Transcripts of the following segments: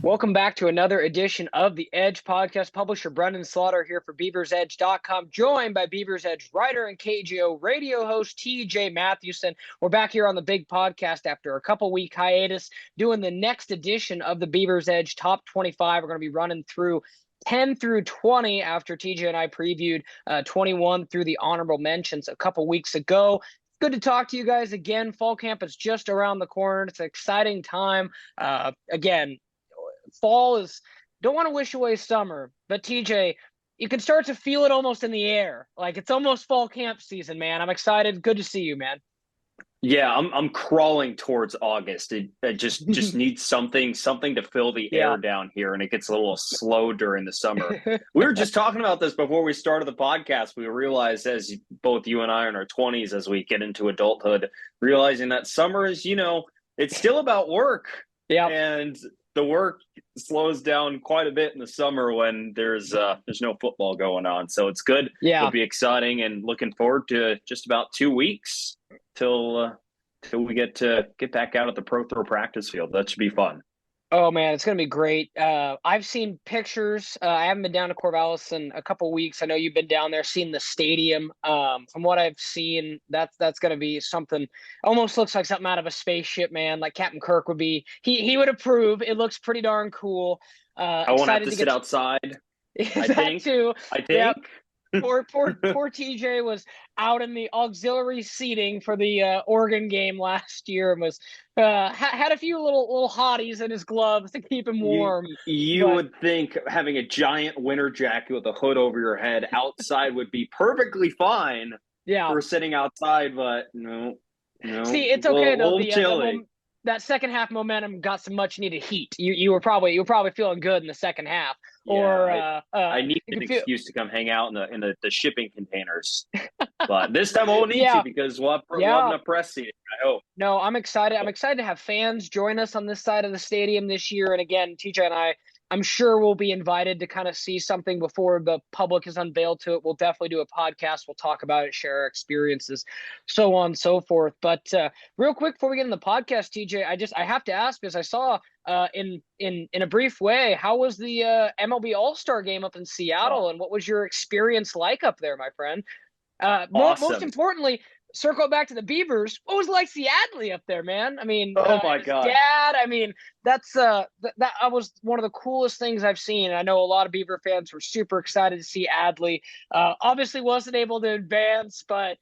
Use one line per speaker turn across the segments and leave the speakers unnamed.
Welcome back to another edition of the Edge podcast. Publisher Brenden Slaughter here for BeaversEdge.com, joined by Beavers Edge writer and KGO radio host TJ Mathewson. We're back here on the big podcast after a couple-week hiatus, doing the next edition of the Beavers Edge Top 25. We're going to be running through 10 through 20 after TJ and I previewed 21 through the honorable mentions a couple weeks ago. Good to talk to you guys again. Fall camp is just around the corner. It's an exciting time. Again, fall is, don't want to wish away summer, but TJ, you can start to feel it almost in the air. Like it's almost fall camp season, man. I'm excited. Good to see you, man.
Yeah, I'm crawling towards August. It just needs something to fill the air down here, and it gets a little slow during the summer. We were just talking about this before we started the podcast. We realized, as both you and I are in our 20s, as we get into adulthood, realizing that summer is, it's still about work.
Yeah,
and the work slows down quite a bit in the summer when there's no football going on. So it's good.
Yeah,
it'll be exciting, and looking forward to just about 2 weeks till we get back out at the pro throw practice field. That should be fun.
Oh man, it's gonna be great. I've seen pictures. I haven't been down to Corvallis in a couple weeks. I know you've been down there, seen the stadium. From what I've seen, that's gonna be something. Almost looks like something out of a spaceship, man. Like Captain Kirk would be. He would approve. It looks pretty darn cool.
I won't have to sit outside. I think.
Too.
I think.
Yep. Poor TJ was out in the auxiliary seating for the Oregon game last year and was had a few little hotties in his gloves to keep him warm.
You would think having a giant winter jacket with a hood over your head outside would be perfectly fine.
Yeah,
for sitting outside, but no.
See, it's okay though. That second half momentum got some much needed heat. You were probably feeling good in the second half.
Yeah, I need an excuse to come hang out in the shipping containers. But this time I won't need to because we'll have enough press seating, I hope.
No, I'm excited. I'm excited to have fans join us on this side of the stadium this year. And again, TJ and I'm sure we'll be invited to kind of see something before the public is unveiled to it. We'll definitely do a podcast. We'll talk about it, share our experiences, so on and so forth. But real quick before we get in the podcast, TJ, I have to ask, because I saw in a brief way, how was the MLB All-Star game up in Seattle, and what was your experience like up there, my friend?
Awesome.
Most importantly, circle back to the Beavers. What was it like to see Adley up there, man? I mean,
oh my God,
Dad. I mean, that's that was one of the coolest things I've seen. I know a lot of Beaver fans were super excited to see Adley. Obviously, wasn't able to advance, but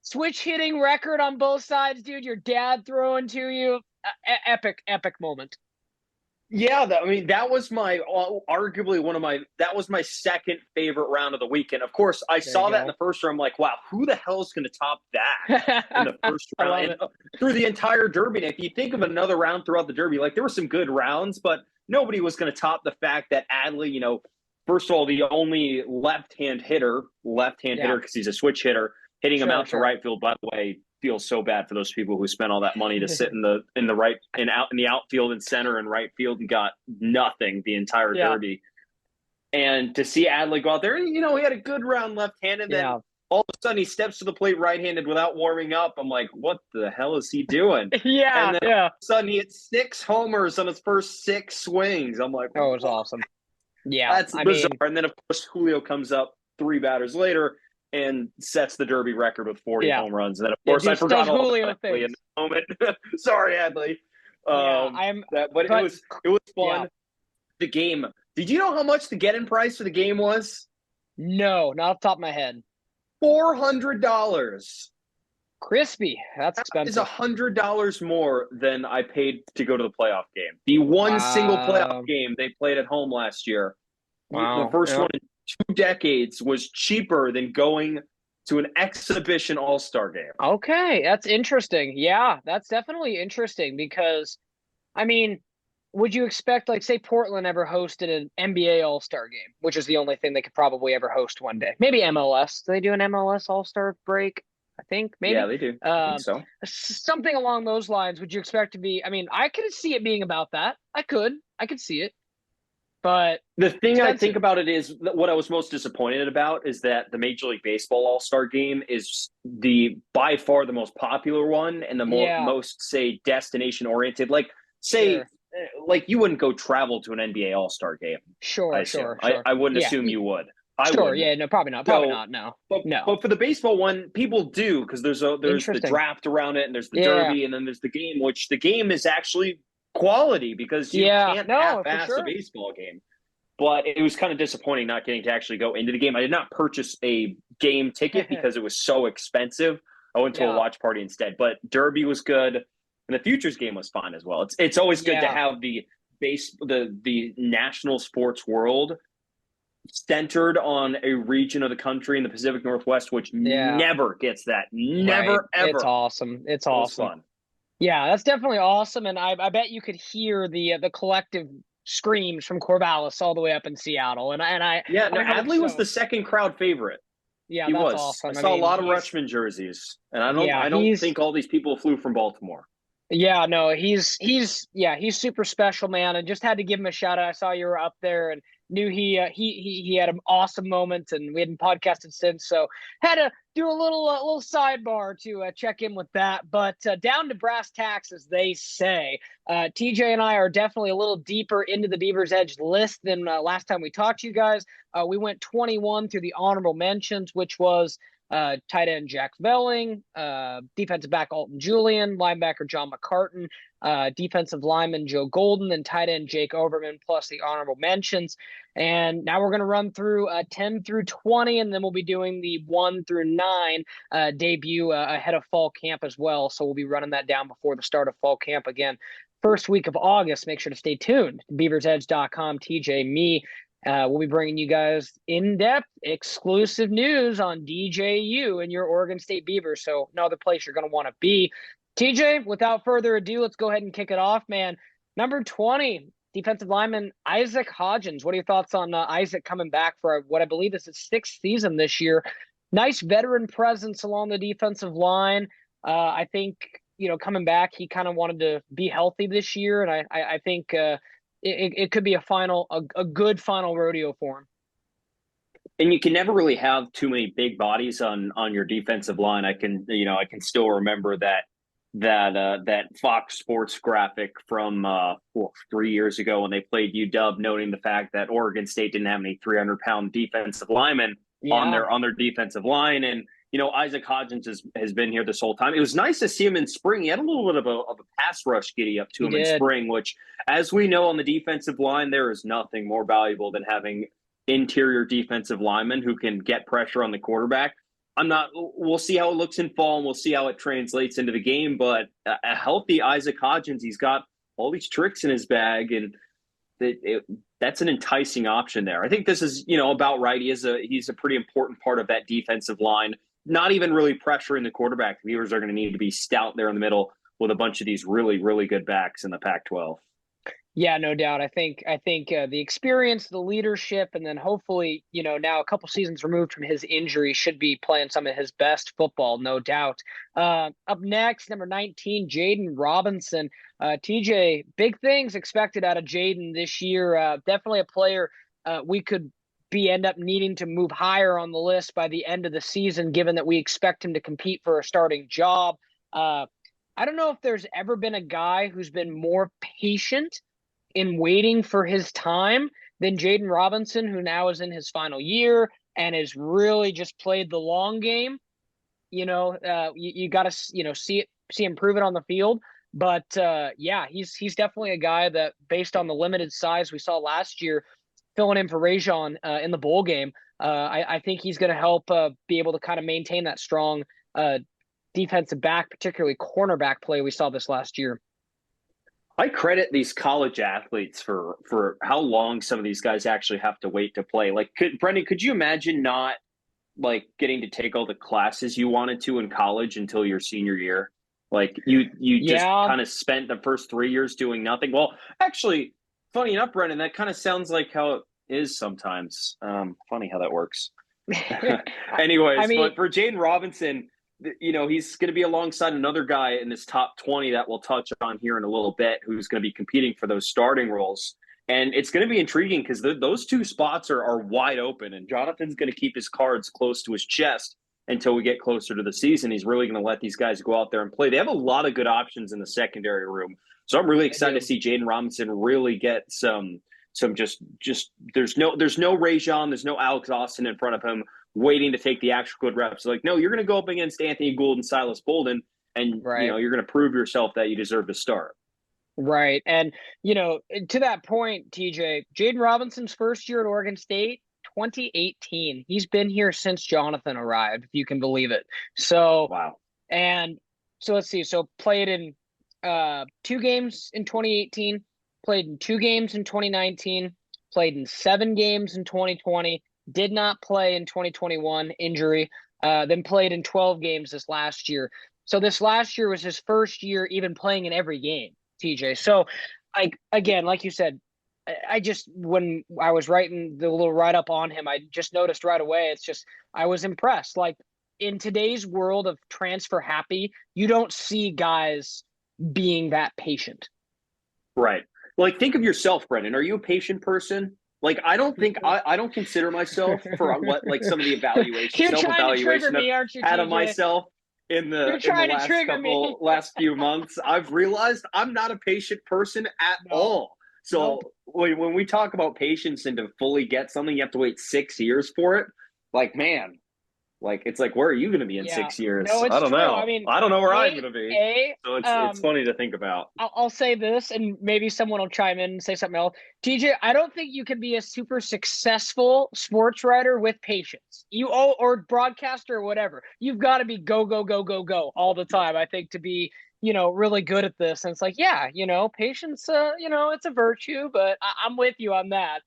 switch hitting record on both sides, dude. Your dad throwing to you, epic moment.
Yeah, that was arguably that was my second favorite round of the weekend. Of course, I saw that in the first round. I'm like, wow, who the hell is going to top that in the first round? And through the entire Derby. And if you think of another round throughout the Derby, like there were some good rounds, but nobody was going to top the fact that Adley, first of all, the only left-hand hitter because he's a switch hitter, hitting him out to right field. By the way, feels so bad for those people who spent all that money to sit in the outfield and center and right field and got nothing the entire Derby. And to see Adley go out there, he had a good round left-handed. Then all of a sudden he steps to the plate right-handed without warming up. I'm like, what the hell is he doing? And then all of a sudden he hit 6 homers on his first 6 swings. I'm like,
oh, it was awesome. Yeah,
that's bizarre. And then of course Julio comes up 3 batters later and sets the Derby record with 40 home runs. And then, of course, I forgot all about Adley in the moment. Sorry, Adley. It was fun. Yeah. The game. Did you know how much the get-in price for the game was?
No, not off the top of my head.
$400.
Crispy. That's expensive.
That is $100 more than I paid to go to the playoff game. The one single playoff game they played at home last year.
Wow.
The first one in 2 decades was cheaper than going to an exhibition all-star game.
Okay, that's interesting. Yeah, that's definitely interesting because, I mean, would you expect, like, say Portland ever hosted an NBA all-star game, which is the only thing they could probably ever host one day. Maybe MLS. Do they do an MLS all-star break? I think maybe.
Yeah, they do. I think so.
Something along those lines. Would you expect to be? I mean, I could see it being about that. I could see it. But
the thing I think about it is what I was most disappointed about is that the Major League Baseball All-Star Game is by far the most popular one and the most, say, destination oriented. Like, say like you wouldn't go travel to an NBA All-Star game.
Sure.
I wouldn't
Yeah.
assume you would. I
Sure.
wouldn't.
Yeah. No, probably not. Probably not. No.
But for the baseball one, people do, because there's the draft around it, and there's the derby, and then there's the game, which the game is actually quality because you can't half-ass a baseball game. But it was kind of disappointing not getting to actually go into the game. I did not purchase a game ticket because it was so expensive. I went to a watch party instead. But Derby was good, and the Futures game was fun as well. It's always good to have the national sports world centered on a region of the country in the Pacific Northwest, which never gets that. Never, ever.
It's awesome. It's awesome.
Fun.
Yeah, that's definitely awesome. And I bet you could hear the collective screams from Corvallis all the way up in Seattle.
Adley was the second crowd favorite.
Yeah,
he was.
Awesome.
I saw a lot of Rutschman jerseys, and I don't think all these people flew from Baltimore.
Yeah, no, he's super special, man, and just had to give him a shout out. I saw you were up there and knew he had an awesome moment, and we hadn't podcasted since, so had to do a little sidebar to check in with that. But down to brass tacks, as they say, TJ and I are definitely a little deeper into the Beavers Edge list than last time we talked to you guys. We went 21 through the honorable mentions, which was tight end Jack Velling, defensive back Alton Julian, linebacker John McCartan, defensive lineman Joe Golden, and tight end Jake Overman, plus the honorable mentions. And now we're going to run through 10 through 20, and then we'll be doing the 1 through 9 debut ahead of fall camp as well. So we'll be running that down before the start of fall camp again. First week of August, make sure to stay tuned. BeaversEdge.com, TJ, me. We'll be bringing you guys in-depth, exclusive news on DJU and your Oregon State Beavers. So no other place you're going to want to be. TJ, without further ado, let's go ahead and kick it off, man. Number 20, defensive lineman Isaac Hodgins. What are your thoughts on Isaac coming back for what I believe is his 6th season this year? Nice veteran presence along the defensive line. I think, coming back, he kind of wanted to be healthy this year, and I think it could be a good final rodeo for him.
And you can never really have too many big bodies on your defensive line. I can still remember that Fox Sports graphic from 3 years ago when they played UW, noting the fact that Oregon State didn't have any 300-pound defensive linemen on their defensive line. And Isaac Hodgins has been here this whole time. It was nice to see him in spring. He had a little bit of a pass rush giddy up to him in spring, which, as we know on the defensive line, there is nothing more valuable than having interior defensive linemen who can get pressure on the quarterback. We'll see how it looks in fall, and we'll see how it translates into the game. But a healthy Isaac Hodgins, he's got all these tricks in his bag, and that's an enticing option there. I think this is, about right. He's a pretty important part of that defensive line. Not even really pressuring the quarterback. The Beavers are going to need to be stout there in the middle with a bunch of these really, really good backs in the Pac-12.
Yeah, no doubt. I think the experience, the leadership, and then hopefully, now a couple seasons removed from his injury, should be playing some of his best football, no doubt. Up next, number 19, Jaden Robinson. TJ, big things expected out of Jaden this year. Definitely a player we could end up needing to move higher on the list by the end of the season, given that we expect him to compete for a starting job. I don't know if there's ever been a guy who's been more patient in waiting for his time than Jaden Robinson, who now is in his final year and has really just played the long game. You got to see him prove it on the field. But he's definitely a guy that, based on the limited size we saw last year, filling in for Rajon in the bowl game, I think he's going to help be able to kind of maintain that strong defensive back, particularly cornerback play we saw this last year.
I credit these college athletes for how long some of these guys actually have to wait to play. Like, Brenden, could you imagine not getting to take all the classes you wanted to in college until your senior year? Like you just kind of spent the first 3 years doing nothing. Well, actually, funny enough, Brenden, that kind of sounds like how it is sometimes. Funny how that works. Anyways, but for Jaden Robinson, he's going to be alongside another guy in this top 20 that we'll touch on here in a little bit, who's going to be competing for those starting roles. And it's going to be intriguing because those two spots are wide open, and Jonathan's going to keep his cards close to his chest until we get closer to the season. He's really going to let these guys go out there and play. They have a lot of good options in the secondary room. So I'm really excited to see Jaden Robinson really get some just there's no Rajon, there's no Alex Austin in front of him waiting to take the actual good reps. Like, no, you're going to go up against Anthony Gould and Silas Bolden, and you're going to prove yourself that you deserve to start.
Right. And, to that point, TJ, Jaden Robinson's first year at Oregon State, 2018. He's been here since Jonathan arrived, if you can believe it. So,
wow.
And so let's see. So played in 2 games in 2018, played in 2 games in 2019, played in 7 games in 2020, did not play in 2021, injury, then played in 12 games this last year. So this last year was his first year even playing in every game, TJ. So, again, like you said, when I was writing the little write-up on him, I just noticed right away, I was impressed. Like, in today's world of transfer happy, you don't see guys being that patient.
Right. Like, think of yourself, Brenden. Are you a patient person? Like, I don't think I don't consider myself for what, like, some of the self-evaluation I've had of myself in the last few months. I've realized I'm not a patient person at all. So when we talk about patience and to fully get something, you have to wait 6 years for it. Like, man, like, it's like, where are you going to be in 6 years?
No,
I don't know.
I mean,
I don't know where I'm going to be. So it's funny to think about.
I'll say this, and maybe someone will chime in and say something else. TJ, I don't think you can be a super successful sports writer with patience. Or broadcaster or whatever. You've got to be go, go, go, go, go all the time, I think, to be really good at this. And it's like, patience, it's a virtue, but I'm with you on that.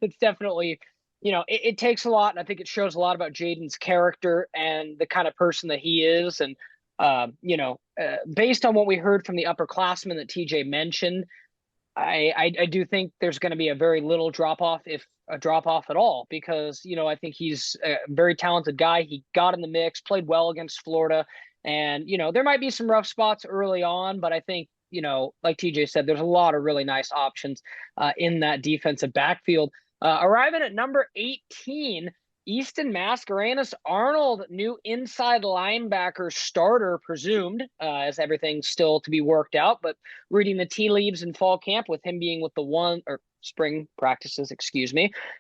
It's definitely, it takes a lot. And I think it shows a lot about Jaden's character and the kind of person that he is. And, based on what we heard from the upperclassmen that TJ mentioned, I do think there's going to be a very little drop-off, if a drop-off at all, because, I think he's a very talented guy. He got in the mix, played well against Florida. And, there might be some rough spots early on, but I think, like TJ said, there's a lot of really nice options in that defensive backfield. Arriving at number 18, Easton Mascarenas-Arnold, new inside linebacker starter, presumed, as everything's still to be worked out. But reading the tea leaves in fall camp, with him being with spring practices,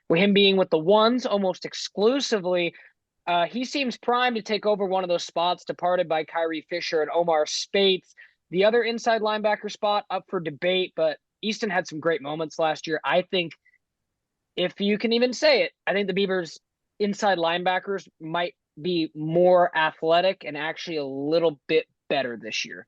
with him being with the ones almost exclusively, he seems primed to take over one of those spots departed by Kyrie Fisher and Omar Spates. The other inside linebacker spot up for debate, but Easton had some great moments last year. I think, if you can even say it, I think the Beavers inside linebackers might be more athletic and actually a little bit better this year.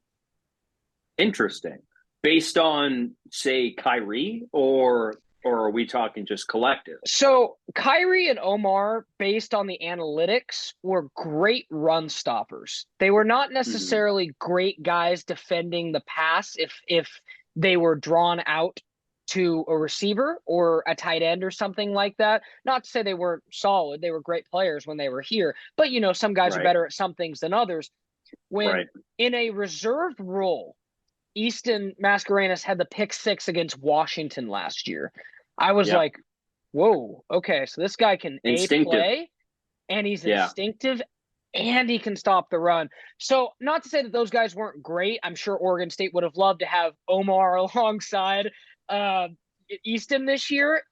Interesting. Based on, say, Kyrie, or are we talking just collective?
So Kyrie and Omar, based on the analytics, were great run stoppers. They were not necessarily great guys defending the pass if they were drawn out to a receiver or a tight end or something like that. Not to say they weren't solid. They were great players when they were here. But, some guys are better at some things than others. When in a reserved role, Easton Mascarenas had the pick 6 against Washington last year. I was like, whoa, okay, so this guy can play, and he's instinctive, and he can stop the run. So not to say that those guys weren't great. I'm sure Oregon State would have loved to have Omar alongside Easton this year,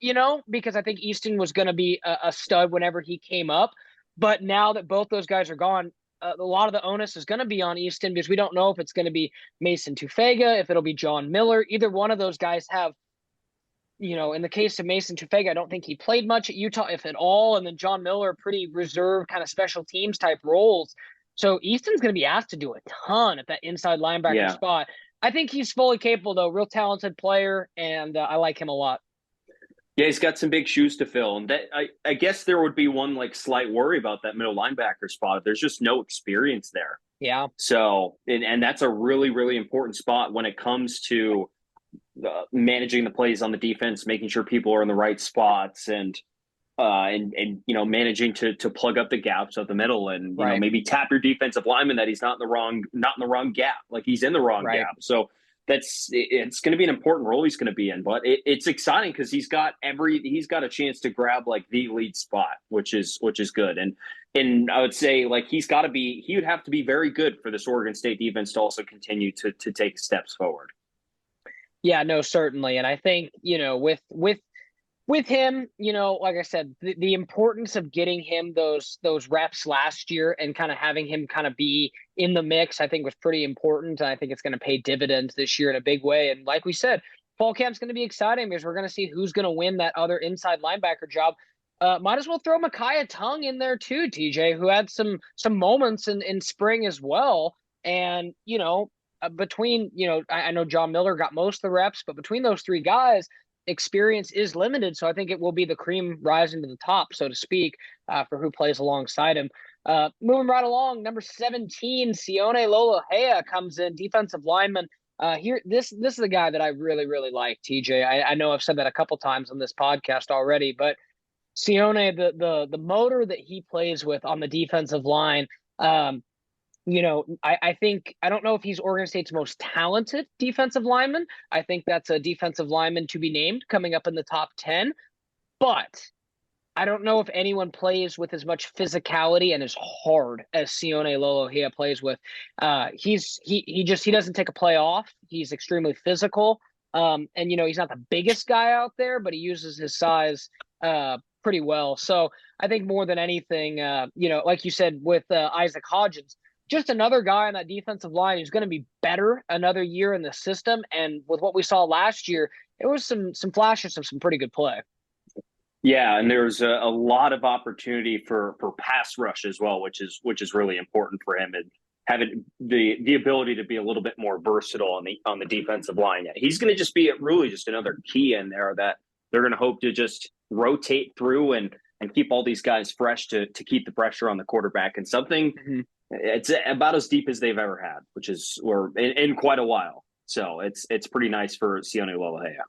because I think Easton was going to be a stud whenever he came up. But now that both those guys are gone, a lot of the onus is going to be on Easton, because we don't know if it's going to be Mason Tufega, if it'll be John Miller. Either one of those guys have, in the case of Mason Tufega, I don't think he played much at Utah, if at all. And then John Miller, pretty reserved kind of special teams type roles. So Easton's going to be asked to do a ton at that inside linebacker spot. I think he's fully capable, though. Real talented player, and I like him a lot.
Yeah, he's got some big shoes to fill. And that I guess there would be one slight worry about that middle linebacker spot. There's just no experience there.
Yeah.
So, and that's a really, really important spot when it comes to managing the plays on the defense, making sure people are in the right spots, and managing to plug up the gaps of the middle, and maybe tap your defensive lineman that he's not in the wrong gap, like he's in the wrong gap. So it's going to be an important role he's going to be in, but it's exciting because he's got a chance to grab the lead spot, which is good. And And I would say like he would have to be very good for this Oregon State defense to also continue to take steps forward.
Yeah, no, certainly. And I think, with him, like I said, the importance of getting him those reps last year and kind of having him kind of be in the mix, I think was pretty important. And I think it's going to pay dividends this year in a big way. And like we said, fall camp's going to be exciting because we're going to see who's going to win that other inside linebacker job. Might as well throw Micaiah Tongue in there too, TJ, who had some moments in spring as well. And, between, I know John Miller got most of the reps, but between those three guys, experience is limited. So I think it will be the cream rising to the top, so to speak, for who plays alongside him. Moving right along, number 17, Sione Lolohea comes in, defensive lineman. This is a guy that I really, really like, TJ. I know I've said that a couple times on this podcast already, but Sione, the motor that he plays with on the defensive line, I think, I don't know if he's Oregon State's most talented defensive lineman. I think that's a defensive lineman to be named coming up in the top 10. But I don't know if anyone plays with as much physicality and as hard as Sione Lolohea plays with. He doesn't take a play off. He's extremely physical. And he's not the biggest guy out there, but he uses his size pretty well. So I think more than anything, like you said with Isaac Hodgins, just another guy on that defensive line who's going to be better another year in the system. And with what we saw last year, it was some flashes of some pretty good play.
Yeah, and there's a lot of opportunity for pass rush as well, which is really important for him, and having the ability to be a little bit more versatile on the defensive line. He's going to just be really just another key in there that they're going to hope to just rotate through and keep all these guys fresh to keep the pressure on the quarterback, and something. Mm-hmm. It's about as deep as they've ever had, which is in quite a while. So it's pretty nice for Sione Lolohea.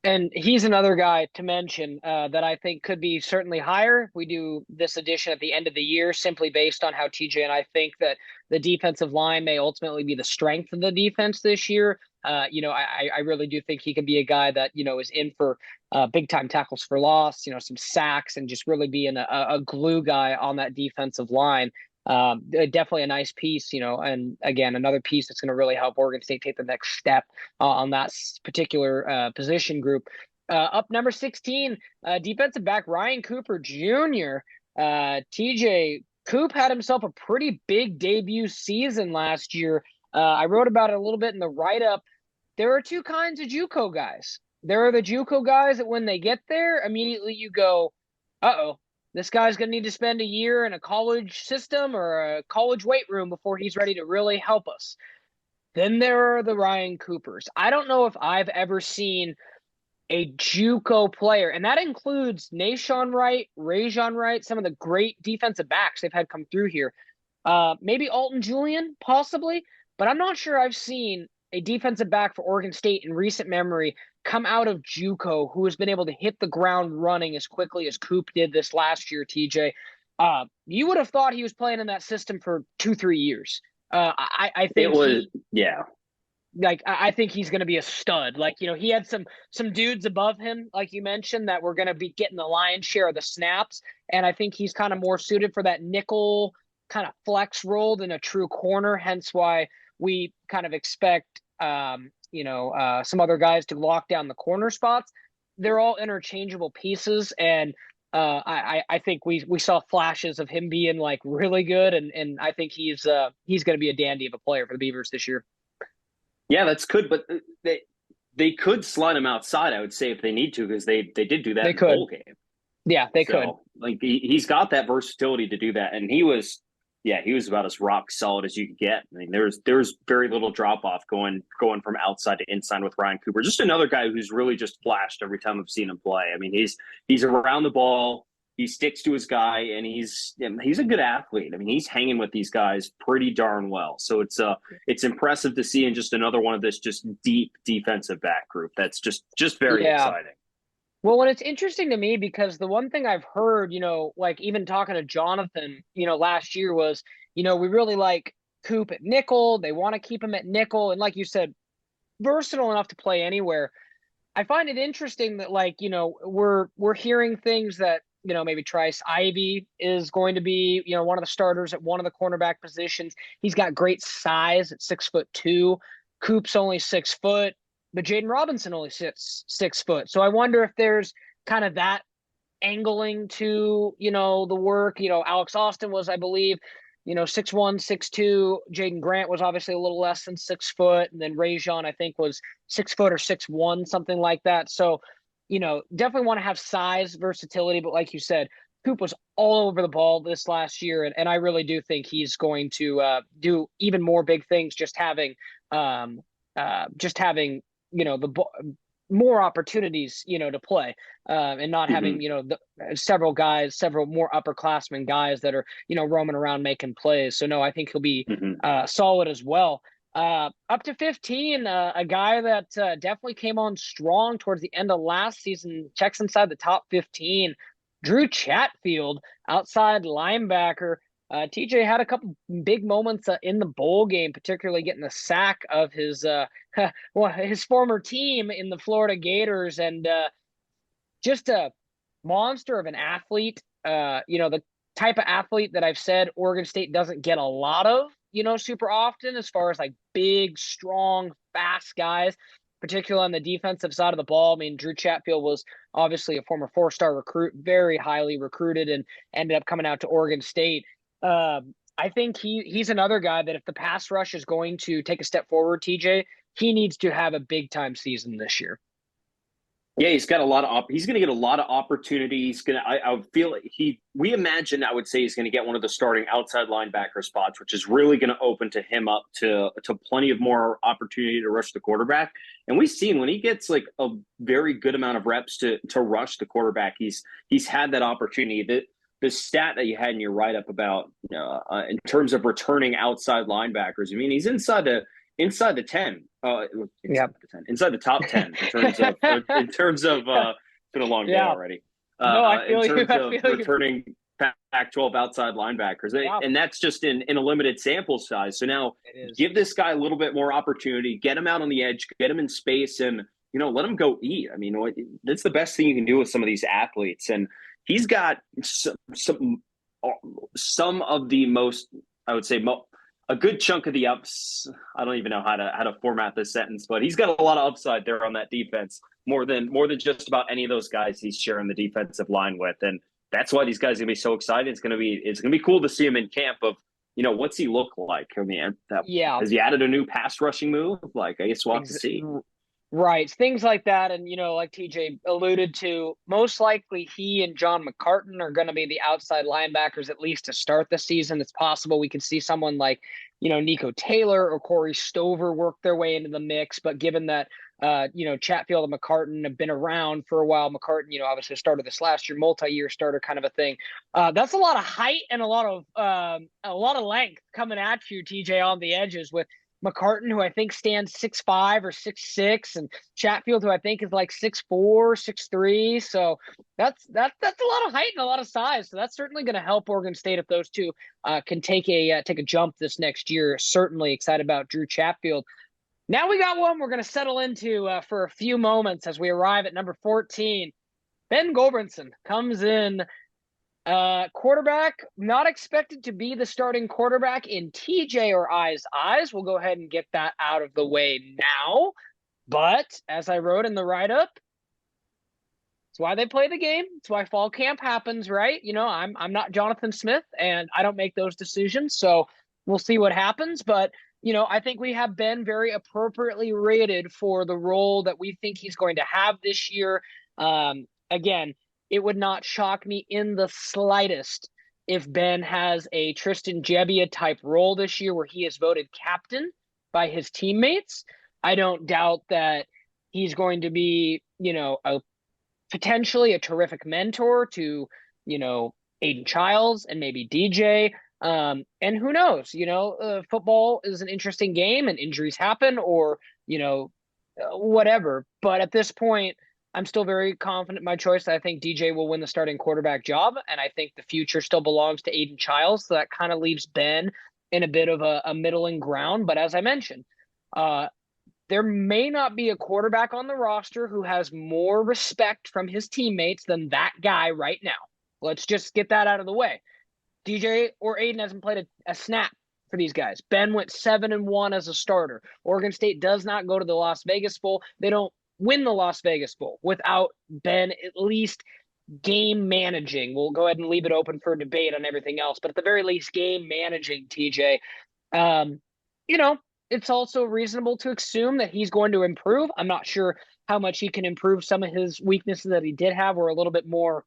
And he's another guy to mention that I think could be certainly higher. We do this edition at the end of the year simply based on how TJ and I think that the defensive line may ultimately be the strength of the defense this year. I really do think he could be a guy that, is in for big time tackles for loss, some sacks, and just really being a glue guy on that defensive line. Definitely a nice piece, and again, another piece that's going to really help Oregon State take the next step on that particular position group. Up number 16, defensive back Ryan Cooper Jr. TJ, Coop had himself a pretty big debut season last year. I wrote about it a little bit in the write-up. There are two kinds of JUCO guys. There are the JUCO guys that when they get there, immediately you go, uh-oh. This guy's going to need to spend a year in a college system or a college weight room before he's ready to really help us. Then there are the Ryan Coopers. I don't know if I've ever seen a JUCO player, and that includes Nashawn Wright, Rajon Wright, some of the great defensive backs they've had come through here. Maybe Alton Julian, possibly, but I'm not sure I've seen a defensive back for Oregon State in recent memory come out of JUCO who has been able to hit the ground running as quickly as Coop did this last year, TJ. You would have thought he was playing in that system for 2-3 years. I think I think he's going to be a stud. He had some dudes above him, like you mentioned, that were going to be getting the lion's share of the snaps. And I think he's kind of more suited for that nickel kind of flex role than a true corner. Hence why we kind of expect, some other guys to lock down the corner spots. They're all interchangeable pieces. And I think we saw flashes of him being really good. And I think he's going to be a dandy of a player for the Beavers this year.
Yeah, that's good. But they could slide him outside, I would say, if they need to, because they did do that in the bowl game.
Yeah, they could.
He's got that versatility to do that. And he was about as rock solid as you could get. I mean, there's very little drop off going from outside to inside with Ryan Cooper. Just another guy who's really just flashed every time I've seen him play. I mean, he's around the ball, he sticks to his guy, and he's a good athlete. I mean, he's hanging with these guys pretty darn well. So it's impressive to see in just another one of this just deep defensive back group. That's just very exciting.
Well, and it's interesting to me because the one thing I've heard, even talking to Jonathan, last year was, we really like Coop at nickel. They want to keep him at nickel. And like you said, versatile enough to play anywhere. I find it interesting that we're hearing things that maybe Trice Ivy is going to be, one of the starters at one of the cornerback positions. He's got great size at 6'2". Coop's only 6 foot, but Jaden Robinson only sits 6 foot. So I wonder if there's kind of that angling to, the work. Alex Austin was, I believe, 6'1", 6'2". Jaden Grant was obviously a little less than 6 foot. And then Rajon, I think, was 6 foot or 6'1", something like that. So, definitely want to have size, versatility. But like you said, Coop was all over the ball this last year. And I really do think he's going to do even more big things, just having, the more opportunities, to play, and not having, several more upperclassmen guys that are, roaming around making plays. So no, I think he'll be solid as well. Up to 15, a guy that definitely came on strong towards the end of last season, checks inside the top 15. Drew Chatfield, outside linebacker. TJ had a couple big moments in the bowl game, particularly getting the sack of his his former team in the Florida Gators, and just a monster of an athlete. The type of athlete that I've said Oregon State doesn't get a lot of, super often, as far as like big, strong, fast guys, particularly on the defensive side of the ball. I mean, Drew Chatfield was obviously a former 4-star recruit, very highly recruited, and ended up coming out to Oregon State. I think he's another guy that if the pass rush is going to take a step forward, TJ, he needs to have a big time season this year.
Yeah, he's got a lot of he's going to get a lot of opportunities. I feel we imagine, I would say, he's going to get one of the starting outside linebacker spots, which is really going to open to him up to plenty of more opportunity to rush the quarterback. And we've seen when he gets like a very good amount of reps to rush the quarterback, he's had that opportunity. The stat that you had in your write-up about, in terms of returning outside linebackers, I mean, he's inside the 10, inside the top 10 in terms of it's been a long day already.
No, I feel
in terms of returning Pac-12 outside linebackers, and that's just in a limited sample size. So now give this guy a little bit more opportunity, get him out on the edge, get him in space, and let him go eat. I mean, that's the best thing you can do with some of these athletes, and he's got some of the most, I would say, a good chunk of the ups. I don't even know how to format this sentence, but he's got a lot of upside there on that defense, more than just about any of those guys he's sharing the defensive line with, and that's why these guys are gonna be so excited. It's gonna be cool to see him in camp. Of what's he look like? I mean, has he added a new pass rushing move? Like, I guess we'll have to see.
Right. Things like that. And, like TJ alluded to, most likely he and John McCartan are going to be the outside linebackers, at least to start the season. It's possible we could see someone like, Nico Taylor or Corey Stover work their way into the mix. But given that, Chatfield and McCartan have been around for a while, McCartan, obviously started this last year, multi-year starter kind of a thing. That's a lot of height and a lot of length coming at you, TJ, on the edges, with McCartan, who I think stands 6'5" or 6'6", and Chatfield, who I think is like 6'4", 6'3". So that's a lot of height and a lot of size. So that's certainly going to help Oregon State if those two can take a jump this next year. Certainly excited about Drew Chatfield. Now we got one we're going to settle into for a few moments as we arrive at number 14. Ben Gulbranson comes in. Quarterback, not expected to be the starting quarterback in TJ or I's eyes. We'll go ahead and get that out of the way now. But as I wrote in the write-up, it's why they play the game. It's why fall camp happens, right? I'm not Jonathan Smith, and I don't make those decisions. So we'll see what happens. But, I think we have been very appropriately rated for the role that we think he's going to have this year. Again, it would not shock me in the slightest if Ben has a Tristan Gebbia type role this year where he is voted captain by his teammates. I don't doubt that he's going to be, potentially a terrific mentor to, Aiden Childs and maybe DJ. And who knows, football is an interesting game and injuries happen or, whatever. But at this point, I'm still very confident in my choice. I think DJ will win the starting quarterback job, and I think the future still belongs to Aiden Childs. So that kind of leaves Ben in a bit of a middling ground. But as I mentioned, there may not be a quarterback on the roster who has more respect from his teammates than that guy right now. Let's just get that out of the way. DJ or Aiden hasn't played a snap for these guys. Ben went 7-1 as a starter. Oregon State does not go to the Las Vegas Bowl. They don't win the Las Vegas Bowl without Ben at least game managing. We'll go ahead and leave it open for debate on everything else, but at the very least, game managing, TJ. It's also reasonable to assume that he's going to improve. I'm not sure how much he can improve. Some of his weaknesses that he did have were a little bit more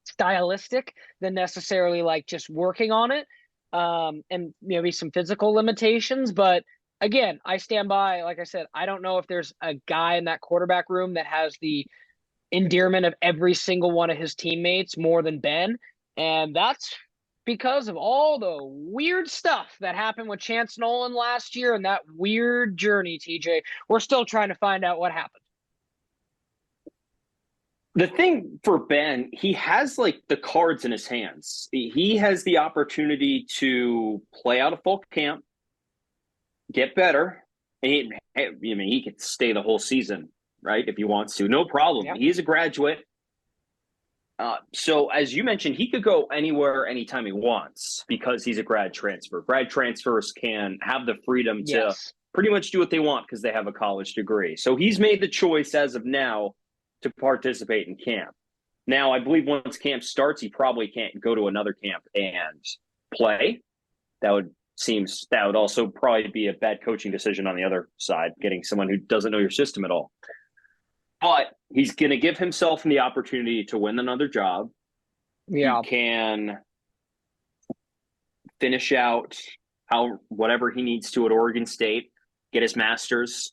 stylistic than necessarily like just working on it, and maybe some physical limitations. But again, I stand by, like I said, I don't know if there's a guy in that quarterback room that has the endearment of every single one of his teammates more than Ben. And that's because of all the weird stuff that happened with Chance Nolan last year and that weird journey, TJ. We're still trying to find out what happened.
The thing for Ben, he has like the cards in his hands. He has the opportunity to play out a full camp, get better. He could stay the whole season, right? If he wants to, no problem. Yeah. He's a graduate. So as you mentioned, he could go anywhere, anytime he wants because he's a grad transfer. Grad transfers can have the freedom to pretty much do what they want because they have a college degree. So he's made the choice as of now to participate in camp. Now, I believe once camp starts, he probably can't go to another camp and play. That would also probably be a bad coaching decision on the other side, getting someone who doesn't know your system at all. But he's going to give himself the opportunity to win another job.
Yeah.
He can finish out whatever he needs to at Oregon State, get his master's,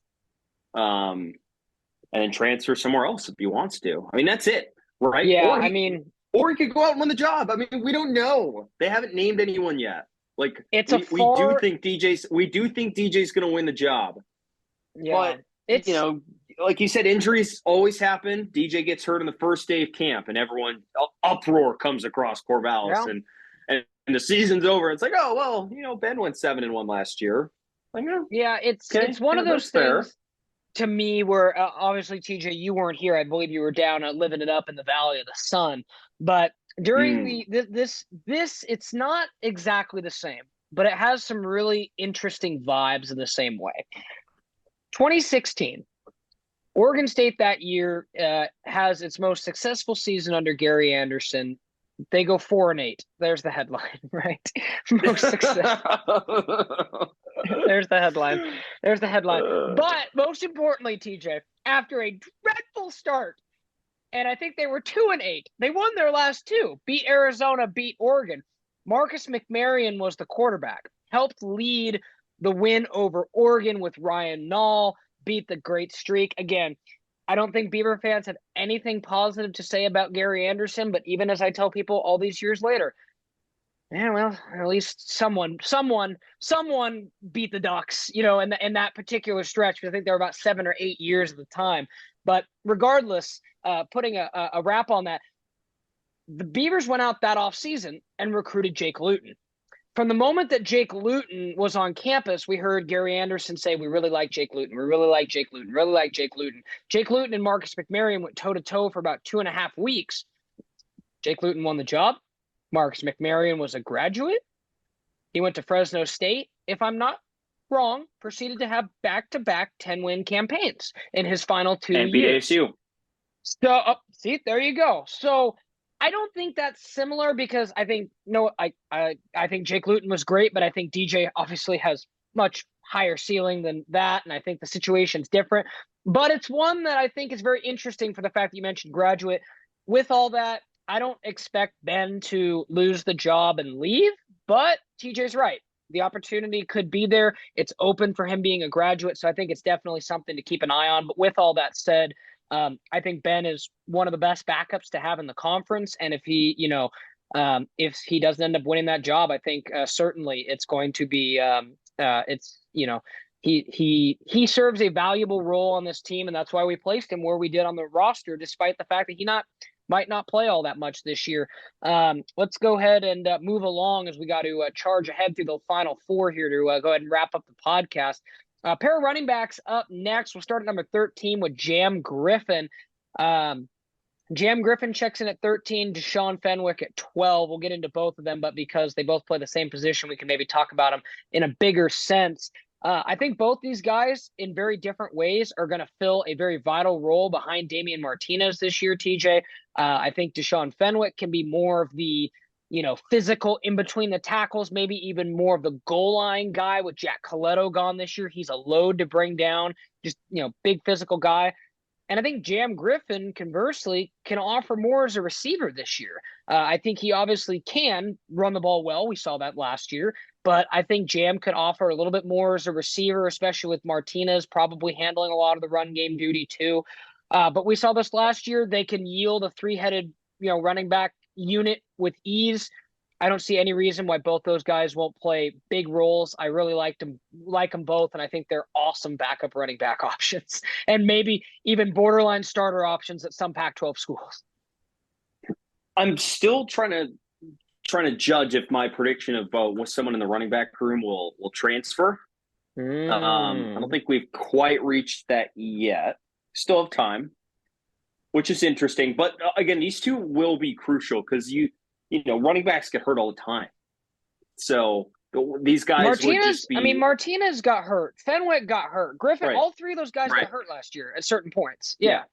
and then transfer somewhere else if he wants to. I mean, that's it, right?
Yeah,
or he could go out and win the job. I mean, we don't know. They haven't named anyone yet. Like, we do think DJ's going to win the job.
Yeah,
but like you said, injuries always happen. DJ gets hurt on the first day of camp, and everyone uproar comes across Corvallis, and the season's over. It's like, oh well, Ben went 7-1 last year. Like,
it's one of those things. To me, where obviously, TJ, you weren't here. I believe you were down living it up in the Valley of the Sun. But during this, it's not exactly the same, but it has some really interesting vibes in the same way. 2016, Oregon State that year has its most successful season under Gary Anderson. They go 4-8. There's the headline, right? Most successful. There's the headline. But most importantly, TJ, after a dreadful start, and I think they were 2-8, they won their last two, beat Arizona, beat Oregon. Marcus McMaryion was the quarterback, helped lead the win over Oregon with Ryan Nall, beat the great streak. Again, I don't think Beaver fans have anything positive to say about Gary Anderson, but even as I tell people all these years later, well, at least someone beat the Ducks, in that particular stretch. I think there were about 7 or 8 years at the time. But regardless, putting a wrap on that, the Beavers went out that offseason and recruited Jake Luton. From the moment that Jake Luton was on campus, we heard Gary Anderson say, we really like Jake Luton. We really like Jake Luton. Really like Jake Luton. Jake Luton and Marcus McMaryion went toe-to-toe for about 2.5 weeks. Jake Luton won the job. Marcus McMaryion was a graduate. He went to Fresno State, if I'm not wrong, proceeded to have back-to-back 10-win campaigns in his final 2 years.
And beat ASU.
So, see, there you go. So, I don't think that's similar because I think I think Jake Luton was great, but I think DJ obviously has much higher ceiling than that, and I think the situation's different. But it's one that I think is very interesting for the fact that you mentioned graduate. With all that, I don't expect Ben to lose the job and leave, but TJ's right. The opportunity could be there. It's open for him being a graduate, so I think it's definitely something to keep an eye on. But with all that said, I think Ben is one of the best backups to have in the conference. And if he doesn't end up winning that job, I think certainly it's going to be he serves a valuable role on this team, and that's why we placed him where we did on the roster, despite the fact that he might not play all that much this year. Let's go ahead and move along as we got to charge ahead through the final four here to go ahead and wrap up the podcast. Pair of running backs up next. We'll start at number 13 with Jam Griffin. Jam Griffin checks in at 13, Deshaun Fenwick at 12. We'll get into both of them, but because they both play the same position, we can maybe talk about them in a bigger sense. I think both these guys, in very different ways, are going to fill a very vital role behind Damian Martinez this year, TJ. I think Deshaun Fenwick can be more of the, physical in between the tackles, maybe even more of the goal line guy with Jack Coletto gone this year. He's a load to bring down, just, big physical guy. And I think Jam Griffin, conversely, can offer more as a receiver this year. I think he obviously can run the ball well. We saw that last year. But I think Jam could offer a little bit more as a receiver, especially with Martinez probably handling a lot of the run game duty too. But we saw this last year. They can yield a three-headed, running back unit with ease. I don't see any reason why both those guys won't play big roles. I really like them both, and I think they're awesome backup running back options, and maybe even borderline starter options at some Pac-12 schools.
I'm still trying to judge if my prediction of with someone in the running back room will transfer. I don't think we've quite reached that yet. Still have time, which is interesting. But again, these two will be crucial because running backs get hurt all the time. So these guys would just be...
Martinez got hurt. Fenwick got hurt. Griffin, all three of those guys got hurt last year at certain points. Yeah.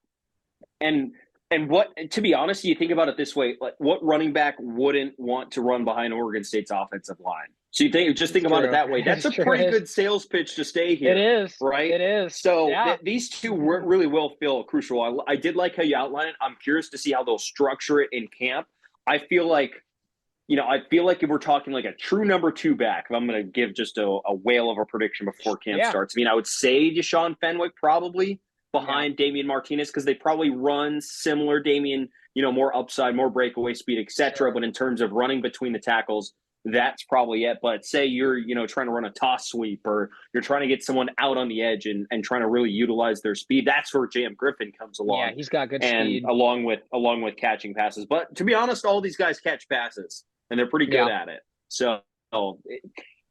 And what, to be honest, you think about it this way, like what running back wouldn't want to run behind Oregon State's offensive line? So think about it that way. That's a pretty good sales pitch to stay here.
It is.
Right?
It is.
So these two really will feel crucial. I did like how you outlined it. I'm curious to see how they'll structure it in camp. I feel like if we're talking like a true number two back, if I'm going to give just a whale of a prediction before camp starts, I would say Deshaun Fenwick probably behind Damian Martinez because they probably run similar. Damian, more upside, more breakaway speed, etc. But in terms of running between the tackles, that's probably it. But say you're, trying to run a toss sweep or you're trying to get someone out on the edge and trying to really utilize their speed, that's where Jam Griffin comes along.
Yeah, he's got good speed.
Along with catching passes. But to be honest, all these guys catch passes and they're pretty good at it. So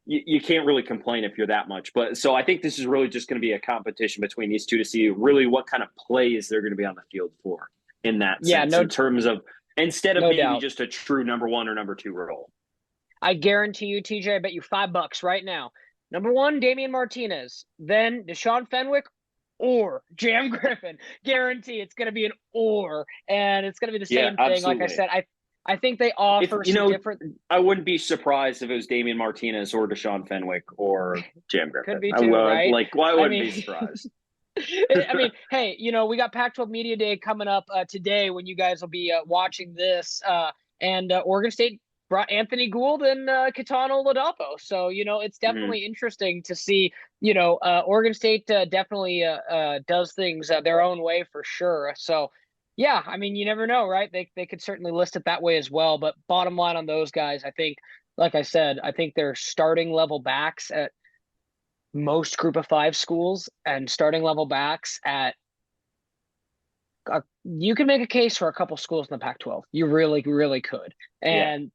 you can't really complain if you're that much. But so I think this is really just going to be a competition between these two to see really what kind of plays they're going to be on the field for in that sense, in terms of instead of maybe just a true number one or number two role.
I guarantee you, TJ, I bet you $5 right now. Number one, Damian Martinez, then Deshaun Fenwick or Jam Griffin. Guarantee it's going to be an or, and it's going to be the same thing.
Absolutely.
Like I said, I think they offer different.
I wouldn't be surprised if it was Damian Martinez or Deshaun Fenwick or Jam Griffin.
Could be too, right?
Why wouldn't be surprised?
Hey, we got Pac-12 Media Day coming up today when you guys will be watching this, and Oregon State brought Anthony Gould and Kitano Ladapo. So, it's definitely interesting to see, Oregon State definitely does things their own way for sure. So, yeah, you never know, right? They could certainly list it that way as well. But bottom line on those guys, I think, like I said, I think they're starting level backs at most group of five schools and starting level backs at you can make a case for a couple schools in the Pac-12. You really, really could. And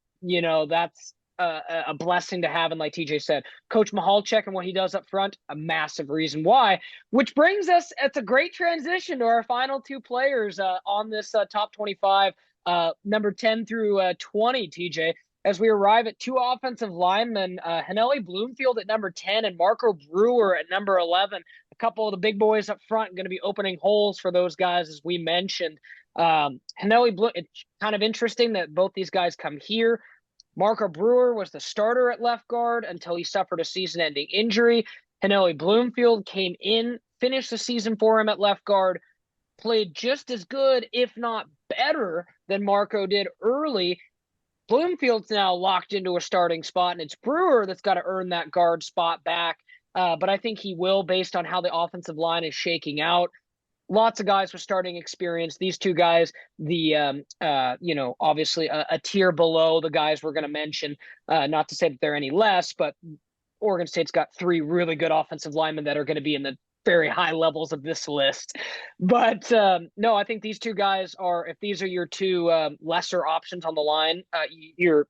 that's a blessing to have. And like TJ said, Coach Mihalchek and what he does up front, a massive reason why, which brings us, it's a great transition to our final two players on this top 25, number 10 through 20, TJ, as we arrive at two offensive linemen, Haneli Bloomfield at number 10 and Marco Brewer at number 11. A couple of the big boys up front going to be opening holes for those guys, as we mentioned. It's kind of interesting that both these guys come here. Marco Brewer was the starter at left guard until he suffered a season-ending injury. Haneli Bloomfield came in, finished the season for him at left guard, played just as good, if not better, than Marco did early. Bloomfield's now locked into a starting spot, and it's Brewer that's got to earn that guard spot back. But I think he will, based on how the offensive line is shaking out. Lots of guys with starting experience. These two guys, obviously a tier below the guys we're going to mention. Not to say that they're any less, but Oregon State's got three really good offensive linemen that are going to be in the very high levels of this list. But no, I think these two guys are, if these are your two lesser options on the line, you're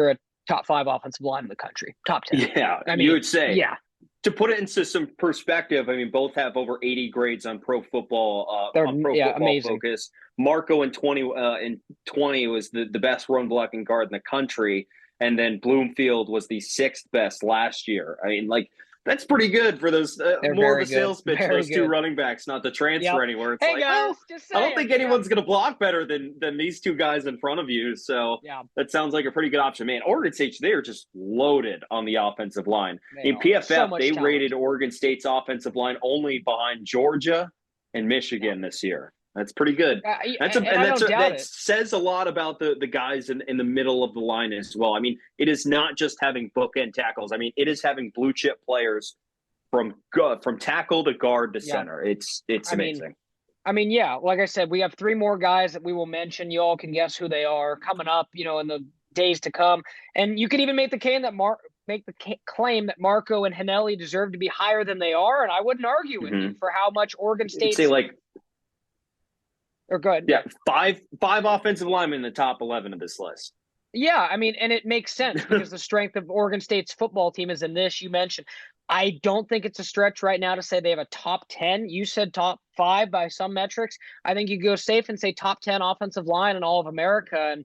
a top 5 offensive line in the country, top 10.
Yeah, you would say.
Yeah.
To put it into some perspective, I mean, both have over 80 grades on Pro Football.
Amazing.
Focus. Marco in 20 was the best run blocking guard in the country, and then Bloomfield was the 6th best last year. I mean, like, that's pretty good for those more of a sales pitch. Those two running backs, not to transfer anywhere. It's
guys,
I don't think anyone's going to block better than these two guys in front of you. So that sounds like a pretty good option, man. Oregon State, they are just loaded on the offensive line. In PFF, they rated Oregon State's offensive line only behind Georgia and Michigan this year. That's pretty good. That says a lot about the guys in the middle of the line as well. I mean, it is not just having bookend tackles. I mean, it is having blue chip players from tackle to guard to center. It's amazing.
Like I said, we have 3 more guys that we will mention. You all can guess who they are coming up, in the days to come. And you could even make the claim that Marco and Hanelli deserve to be higher than they are, and I wouldn't argue with you for how much Oregon State.
Say like.
Or good.
Yeah, five offensive linemen in the top 11 of this list.
Yeah, I mean, and it makes sense because the strength of Oregon State's football team is in this. You mentioned. I don't think it's a stretch right now to say they have a top 10. You said top 5 by some metrics. I think you go safe and say top 10 offensive line in all of America.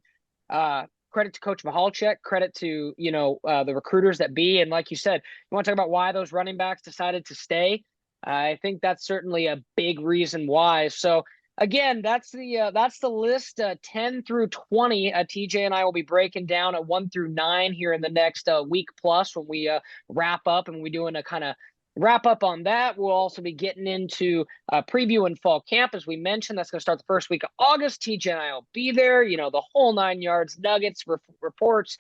And credit to Coach Mahalchek, credit to, the recruiters that be. And like you said, you want to talk about why those running backs decided to stay. I think that's certainly a big reason why. So, again, that's the list 10 through 20. TJ and I will be breaking down at 1 through 9 here in the next week plus when we wrap up, and we're doing a kind of wrap up on that. We'll also be getting into preview and fall camp, as we mentioned. That's going to start the first week of August. TJ and I will be there. The whole 9 yards, nuggets, reports,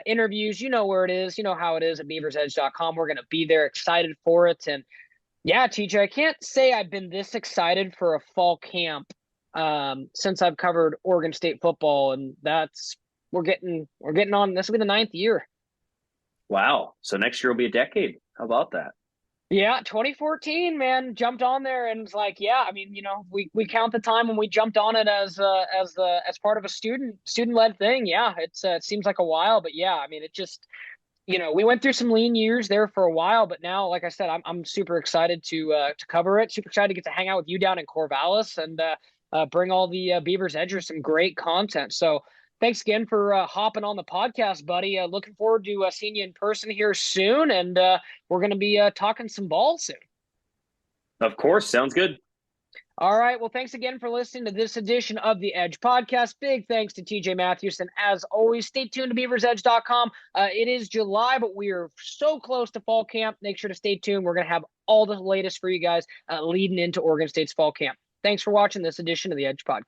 interviews. You know where it is. You know how it is at BeaversEdge.com. We're going to be there, excited for it. And yeah, TJ, I can't say I've been this excited for a fall camp since I've covered Oregon State football, and we're getting on. This will be the 9th year.
Wow! So next year will be a decade. How about that?
Yeah, 2014, man, jumped on there and was like, yeah. I mean, we count the time when we jumped on it as part of a student-led thing. Yeah, it seems like a while, but yeah, I mean, it just. We went through some lean years there for a while, but now, like I said, I'm super excited to cover it. Super excited to get to hang out with you down in Corvallis and bring all the Beavers Edgers some great content. So thanks again for hopping on the podcast, buddy. Looking forward to seeing you in person here soon, and we're going to be talking some ball soon.
Of course. Sounds good.
All right. Well, thanks again for listening to this edition of the Edge Podcast. Big thanks to TJ Mathewson. As always, stay tuned to BeaversEdge.com. It is July, but we are so close to fall camp. Make sure to stay tuned. We're going to have all the latest for you guys leading into Oregon State's fall camp. Thanks for watching this edition of the Edge Podcast.